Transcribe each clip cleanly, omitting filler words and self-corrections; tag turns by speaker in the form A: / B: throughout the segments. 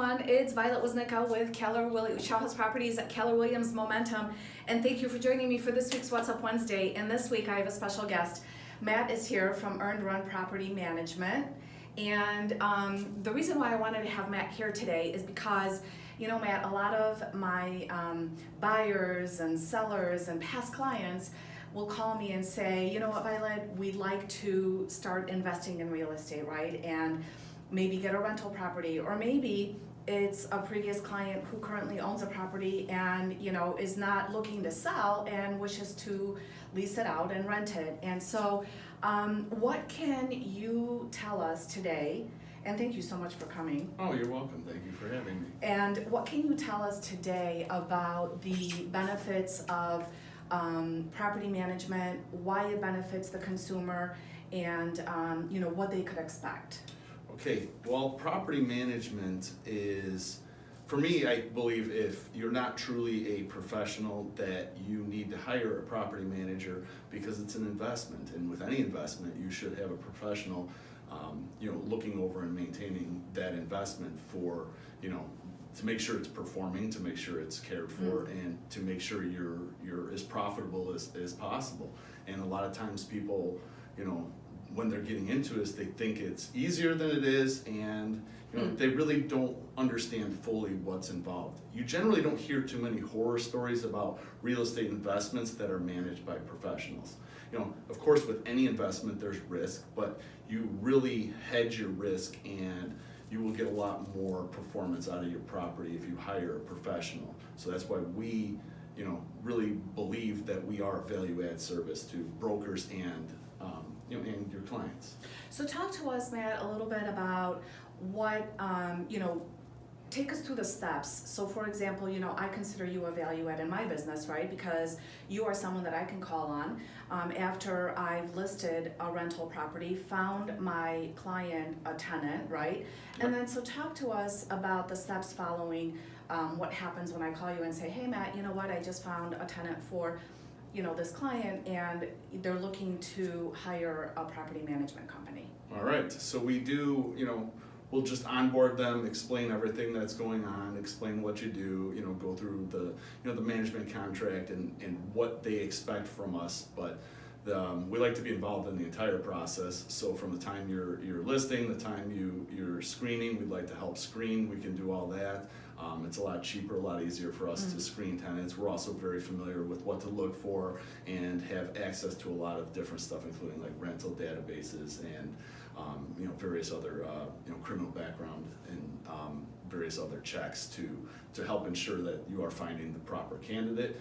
A: everyone. It's Violet Wisnicka with Shaw House Properties at Keller Williams Momentum, and thank you for joining me for this week's What's Up Wednesday. And this week I have a special guest. Matt is here from Earned Run Property Management, and the reason why I wanted to have Matt here today is because, you know, Matt, a lot of my buyers and sellers and past clients will call me and say, you know what, Violet, we'd like to start investing in real estate, right? And maybe get a rental property, or maybe it's a previous client who currently owns a property and, you know, is not looking to sell and wishes to lease it out and rent it. And so what can you tell us today? And thank you so much for coming.
B: Oh, you're welcome. Thank you for having me.
A: And what can you tell us today about the benefits of property management, why it benefits the consumer, and you know, what they could expect?
B: Okay, well, property management is, for me, I believe if you're not truly a professional, that you need to hire a property manager because it's an investment. And with any investment, you should have a professional, you know, looking over and maintaining that investment for, you know, to make sure it's performing, to make sure it's cared for, and to make sure you're as profitable as possible. And a lot of times people, you know, when they're getting into this, they think it's easier than it is, and you know, they really don't understand fully what's involved. You generally don't hear too many horror stories about real estate investments that are managed by professionals. You know, of course, with any investment, there's risk, but you really hedge your risk, and you will get a lot more performance out of your property if you hire a professional. So that's why we, you know, really believe that we are a value-add service to brokers and you know, and your clients.
A: So talk to us, Matt, a little bit about what, you know, take us through the steps. So for example, you know, I consider you a value add in my business, right? Because you are someone that I can call on after I've listed a rental property, found my client a tenant, right? And then so talk to us about the steps following what happens when I call you and say, hey Matt, you know what, I just found a tenant for, you know, this client, and they're looking to hire a property management company.
B: All right, so we do, you know, we'll just onboard them, explain everything that's going on, explain what you do, you know, go through the, you know, the management contract and what they expect from us. But we like to be involved in the entire process. So from the time you're listing, the time you're screening, we'd like to help screen. We can do all that. It's a lot cheaper, a lot easier for us to screen tenants. We're also very familiar with what to look for and have access to a lot of different stuff, including like rental databases and you know, various other you know, criminal background and various other checks to help ensure that you are finding the proper candidate.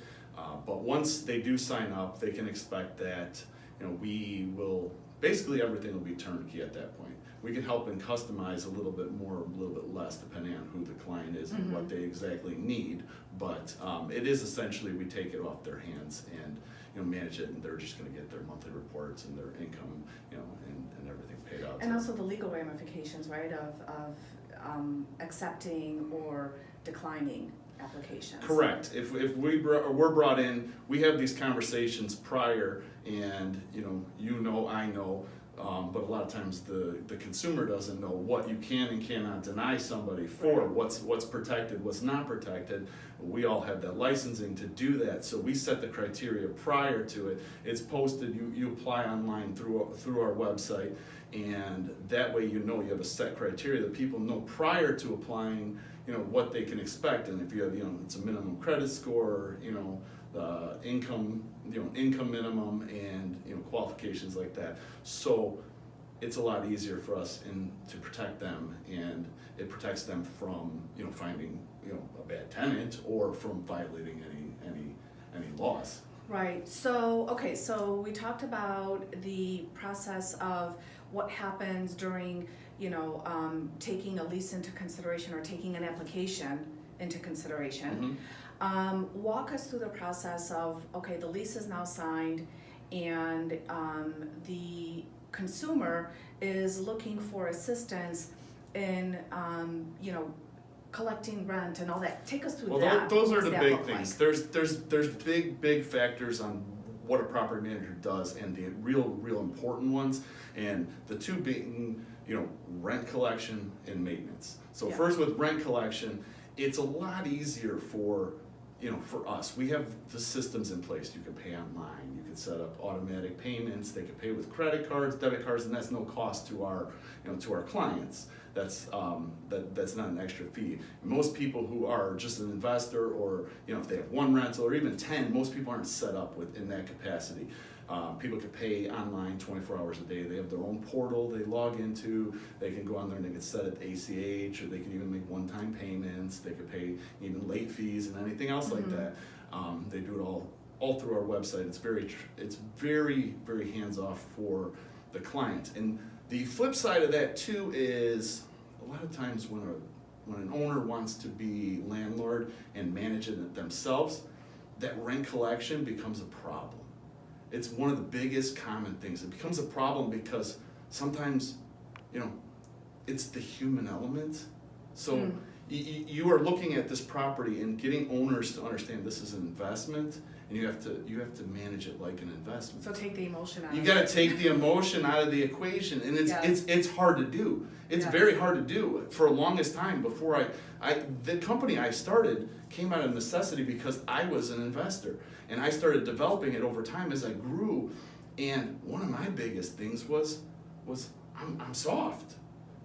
B: But once they do sign up, they can expect that, you know, we will, basically everything will be turnkey at that point. We can help and customize a little bit more, a little bit less, depending on who the client is and what they exactly need. But it is essentially, we take it off their hands and, you know, manage it, and they're just going to get their monthly reports and their income, you know, and everything paid out.
A: And also the legal ramifications, right, of accepting or declining applications.
B: Correct. If we're brought in, we have these conversations prior, and you know, I know, but a lot of times the consumer doesn't know what you can and cannot deny somebody for, what's protected, what's not protected. We all have that licensing to do that, so we set the criteria prior to it. It's posted, you apply online through our website, and that way you know you have a set criteria that people know prior to applying, you know, what they can expect. And if you have, you know, it's a minimum credit score, you know, the income minimum, and, you know, qualifications like that. So it's a lot easier for us to protect them, and it protects them from, you know, finding, you know, a bad tenant or from violating any laws.
A: Right. So, okay, so we talked about the process of what happens during, you know, taking a lease into consideration or taking an application into consideration. Walk us through the process of, okay, the lease is now signed, and the consumer is looking for assistance in, you know, collecting rent and all that. Take us through that.
B: Those are the big things. Like? There's big factors on what a property manager does, and the real important ones. And the two being rent collection and maintenance. So
A: Yeah.
B: first with rent collection, it's a lot easier for us. We have the systems in place. You can pay online. You can set up automatic payments. They can pay with credit cards, debit cards, and that's no cost to our clients. That's not an extra fee. Most people who are just an investor, or if they have one rental or even 10, most people aren't set up in that capacity. People can pay online 24 hours a day. They have their own portal they log into. They can go on there and they can set it ACH, or they can even make one-time payments. They could pay even late fees and anything else like that. They do it all through our website. It's very, very hands-off for the client. And the flip side of that too is a lot of times when an owner wants to be landlord and manage it themselves, that rent collection becomes a problem. It's one of the biggest common things. It becomes a problem because sometimes, it's the human element. So you are looking at this property and getting owners to understand this is an investment, and you have to manage it like an investment.
A: So take the emotion out.
B: You got to take the emotion out of the equation, and it's hard to do. It's very hard to do. For the longest time before the company I started came out of necessity because I was an investor, and I started developing it over time as I grew. And one of my biggest things was I'm soft.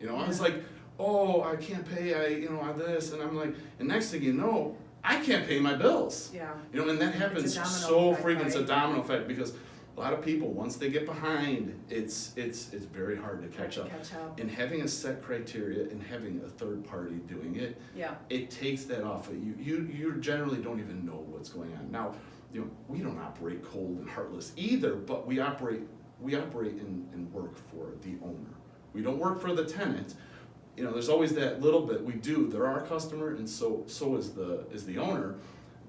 B: I was like, oh, I can't pay, on this, and I'm like, and next thing you know, I can't pay my bills.
A: Yeah.
B: And that happens so frequent. It's a domino effect because a lot of people, once they get behind, it's very hard to catch up. And having a set criteria and having a third party doing it, it takes that off of you. You generally don't even know what's going on. Now, we don't operate cold and heartless either, but we operate and work for the owner. We don't work for the tenant. There's always that little bit we do. They're our customer, and so is the owner.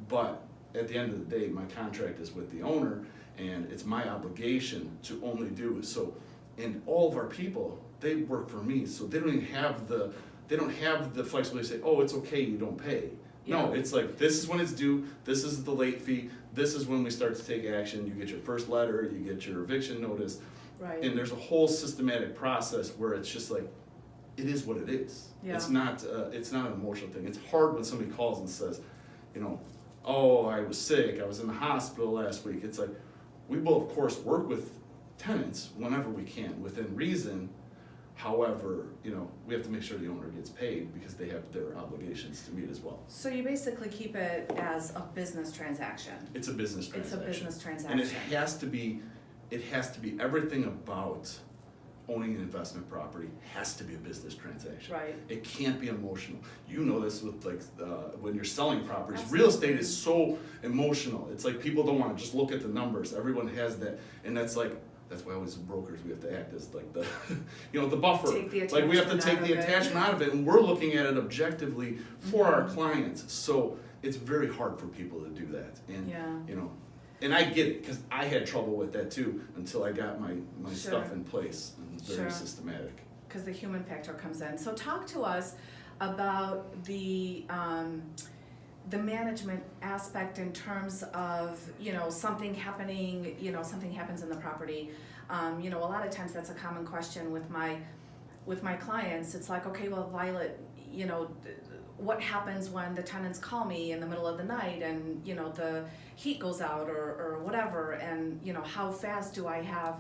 B: But at the end of the day, my contract is with the owner, and it's my obligation to only do so. And all of our people, they work for me, so they don't even have the flexibility to say, oh, it's okay, you don't pay. No, it's like, this is when it's due, this is the late fee, this is when we start to take action. You get your first letter, you get your eviction notice, and there's a whole systematic process where it's just like, it is what it is. It's not an emotional thing. It's hard when somebody calls and says, oh, I was sick, I was in the hospital last week. It's like, we will of course work with tenants whenever we can, within reason. However, we have to make sure the owner gets paid because they have their obligations to meet as well.
A: So you basically keep it as a business transaction.
B: It's a business transaction.
A: It's a business transaction.
B: And it has to be everything about owning an investment property has to be a business transaction.
A: Right.
B: It can't be emotional. You know this with when you're selling properties.
A: Absolutely.
B: Real estate is so emotional. It's like people don't want to just look at the numbers. Everyone has that, and that's why always as brokers we have to act as like the the buffer.
A: Take the
B: like we have to take the
A: attachment
B: attachment out of it, and we're looking at it objectively for our clients. So it's very hard for people to do that. And and I get it because I had trouble with that too until I got my stuff in place and very systematic.
A: Because the human factor comes in. So talk to us about the management aspect in terms of something happening. Something happens in the property. A lot of times that's a common question with my clients. It's like, okay, well, Violet, what happens when the tenants call me in the middle of the night and the heat goes out or whatever, and how fast do I have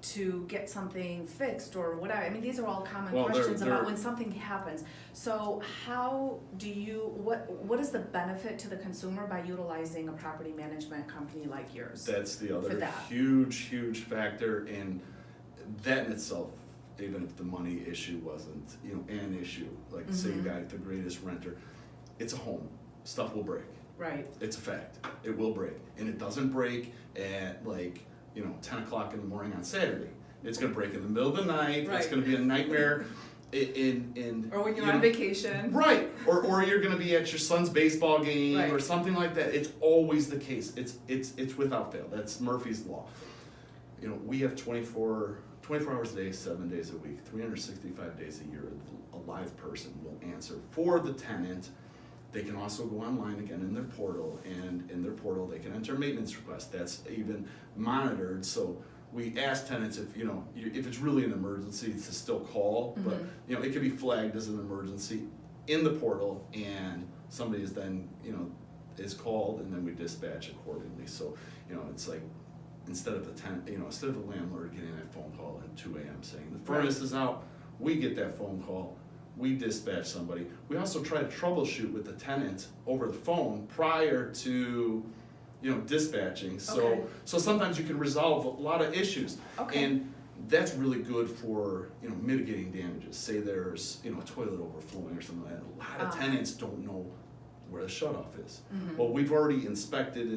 A: to get something fixed or whatever? I mean, these are all common questions about when something happens. So how do what is the benefit to the consumer by utilizing a property management company like yours?
B: That's the other huge factor, and that in itself, even if the money issue wasn't an issue, like say you got the greatest renter, it's a home. Stuff will break.
A: Right.
B: It's a fact. It will break, and it doesn't break at 10 o'clock in the morning on Saturday. It's going to break in the middle of the night. Right. It's going to be a nightmare.
A: Or when you're on vacation.
B: Right. Or you're going to be at your son's baseball game or something like that. It's always the case. It's without fail. That's Murphy's Law. We have 24 hours a day, 7 days a week, 365 days a year. A live person will answer for the tenant. They can also go online again in their portal, and in their portal they can enter maintenance requests. That's even monitored, so we ask tenants if, if it's really an emergency to still call, but, it could be flagged as an emergency in the portal, and somebody is then, is called, and then we dispatch accordingly. So, it's like, instead of instead of the landlord getting that phone call at 2 a.m. saying the furnace is out, we get that phone call, we dispatch somebody. We also try to troubleshoot with the tenant over the phone prior to, dispatching.
A: Okay.
B: So sometimes you can resolve a lot of issues.
A: Okay.
B: And that's really good for, mitigating damages. Say there's, a toilet overflowing or something like that. A lot of tenants don't know where the shutoff is. Well, we've already inspected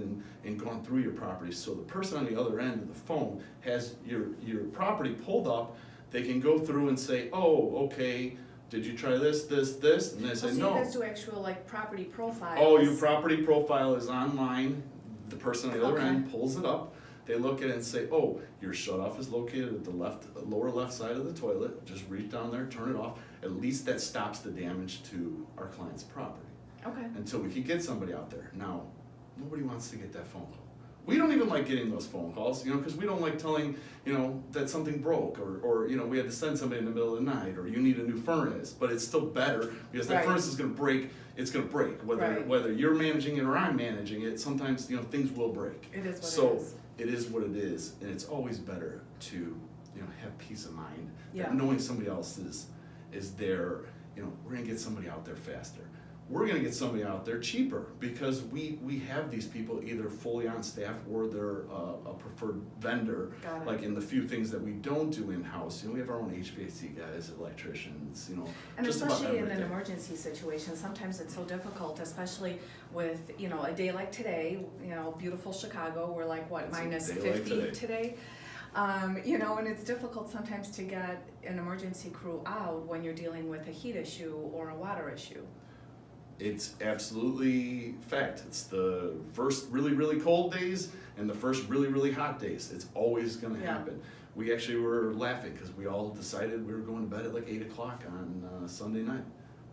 B: and gone through your property, so the person on the other end of the phone has your property pulled up. They can go through and say, oh, okay, did you try this, and they say
A: So
B: no.
A: you guys do actual like property profiles?
B: Oh, your property profile is online. The person on the other
A: Okay.
B: end pulls it up. They look at it and say, oh, your shutoff is located at the lower left side of the toilet. Just reach down there, turn it off. At least that stops the damage to our client's property
A: Okay.
B: until we could get somebody out there. Now, nobody wants to get that phone call. We don't even like getting those phone calls, because we don't like telling, that something broke, or we had to send somebody in the middle of the night, or you need a new furnace. But it's still better because that
A: Right.
B: furnace is going to break. It's going to break
A: Right.
B: whether you're managing it or I'm managing it. Sometimes things will break.
A: It is what
B: So
A: it is.
B: it is what it is, and it's always better to have peace of mind
A: Yeah.
B: that knowing somebody else is there. We're gonna get somebody out there faster. We're gonna get somebody out there cheaper because we have these people either fully on staff or they're a preferred vendor.
A: Got it.
B: Like in the few things that we don't do in-house, we have our own HVAC guys, electricians,
A: And
B: just about
A: especially in an
B: everything.
A: emergency situation, sometimes it's so difficult, especially with, a day like today, beautiful Chicago, we're like, what,
B: It's a
A: minus
B: day like
A: 50 today? And it's difficult sometimes to get an emergency crew out when you're dealing with a heat issue or a water issue.
B: It's absolutely fact. It's the first really, really cold days and the first really, really hot days. It's always gonna
A: Yeah.
B: happen. We actually were laughing because we all decided we were going to bed at like 8 o'clock on Sunday night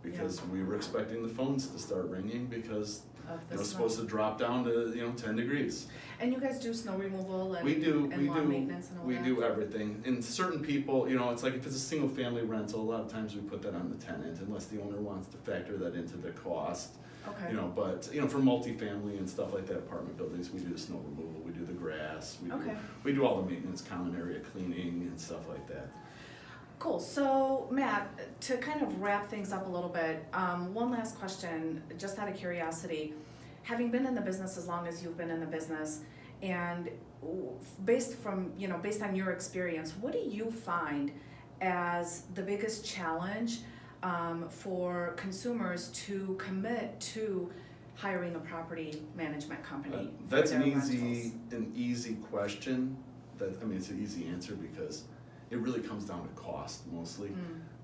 B: because we were expecting the phones to start ringing because
A: Of
B: it
A: the
B: was
A: snow.
B: supposed to drop down to 10 degrees.
A: And you guys do snow removal and
B: We do,
A: and lawn maintenance and all
B: we
A: that?
B: do everything. And certain people, it's like if it's a single family rental, a lot of times we put that on the tenant unless the owner wants to factor that into the cost.
A: Okay.
B: But for multifamily and stuff like that, apartment buildings, we do the snow removal, we do the grass,
A: Okay.
B: we do all the maintenance, common area cleaning and stuff like that.
A: Cool. So, Matt, to kind of wrap things up a little bit, one last question, just out of curiosity. Having been in the business as long as you've been in the business, and based on your experience, what do you find as the biggest challenge for consumers to commit to hiring a property management company? for
B: That's
A: their
B: an
A: rentals?
B: easy question. It's an easy answer because it really comes down to cost mostly.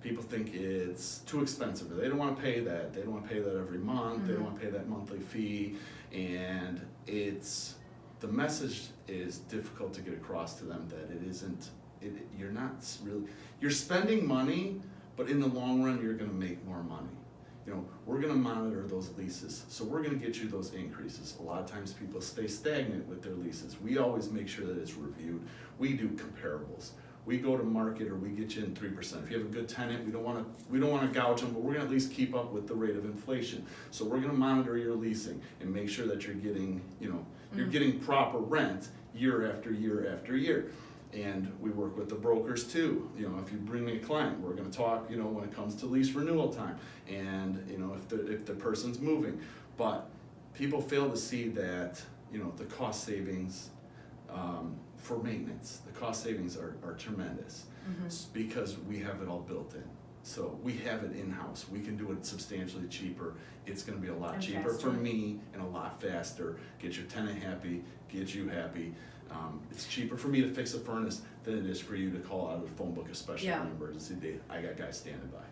B: People think it's too expensive, or they don't want to pay that. They don't want to pay that every month. They don't want to pay that monthly fee, and the message is difficult to get across to them that it isn't. You're not really. You're spending money, but in the long run, you're going to make more money. We're going to monitor those leases, so we're going to get you those increases. A lot of times, people stay stagnant with their leases. We always make sure that it's reviewed. We do comparables. We go to market, or we get you in 3%. If you have a good tenant, we don't want to gouge them, but we're going to at least keep up with the rate of inflation. So we're going to monitor your leasing and make sure that you're getting, you're getting proper rent year after year after year. And we work with the brokers too. If you bring me a client, we're going to talk. When it comes to lease renewal time, and if the person's moving. But people fail to see that the cost savings. For maintenance, the cost savings are tremendous because we have it all built in. So we have it in-house. We can do it substantially cheaper. It's going to be a lot
A: And
B: cheaper
A: faster.
B: for me and a lot faster. Get your tenant happy, get you happy. It's cheaper for me to fix a furnace than it is for you to call out of the phone book, especially on an emergency day. I got guys standing by.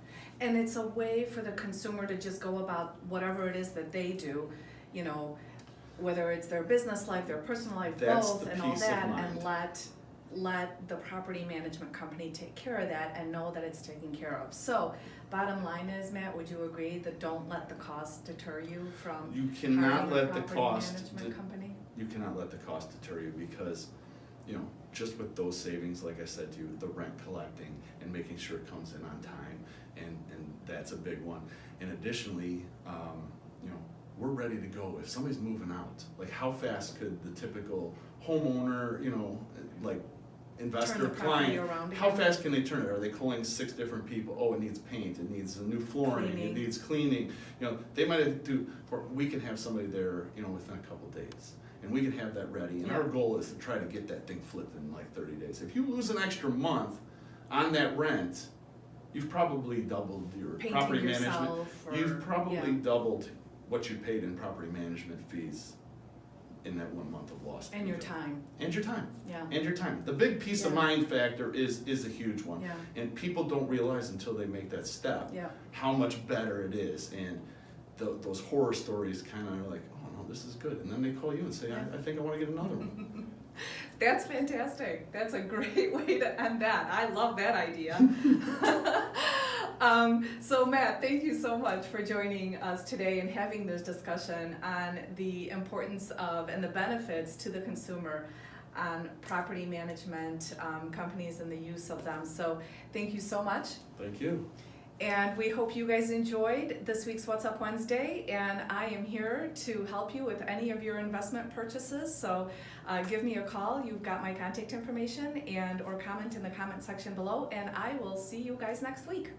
A: And it's a way for the consumer to just go about whatever it is that they do, whether it's their business life, their personal life,
B: That's
A: both,
B: the
A: and all
B: peace of
A: that,
B: mind.
A: and let the property management company take care of that and know that it's taken care of. So, bottom line is, Matt, would you agree that don't let the cost deter you from
B: You cannot
A: hiring a
B: let the
A: property
B: cost
A: management company?
B: You cannot let the cost deter you because you know, just with those savings, like I said to you, the rent collecting and making sure it comes in on time, and that's a big one. And additionally, you know, we're ready to go. If somebody's moving out, like how fast could the typical homeowner, you know, like investor,
A: Turn the property
B: client,
A: around
B: how
A: again.
B: fast can they turn it? Are they calling 6 different people? Oh, it needs paint, it needs a new flooring,
A: Cleaning.
B: it needs cleaning. You know, they might have to, we can have somebody there, you know, within a couple days. And we can have that ready. And our
A: Yeah.
B: goal is to try to get that thing flipped in like 30 days. If you lose an extra month on that rent, you've probably doubled your
A: Painting
B: property management.
A: yourself or-
B: You've probably
A: yeah.
B: doubled what you paid in property management fees in that 1 month of lost
A: And your
B: income.
A: time,
B: And your time.
A: yeah.
B: And your time. The big peace of
A: Yeah.
B: mind factor is a huge one.
A: Yeah.
B: And people don't realize until they make that step
A: Yeah.
B: how much better it is. And those horror stories kind of are like, oh no, this is good. And then they call you and say,
A: Yeah.
B: I think I want to get another one.
A: That's fantastic. That's a great way to end that. I love that idea. So Matt, thank you so much for joining us today and having this discussion on the importance of and the benefits to the consumer on property management companies and the use of them. So thank you so much.
B: Thank you.
A: And we hope you guys enjoyed this week's What's Up Wednesday, and I am here to help you with any of your investment purchases. So give me a call. You've got my contact information, and or comment in the comment section below, and I will see you guys next week.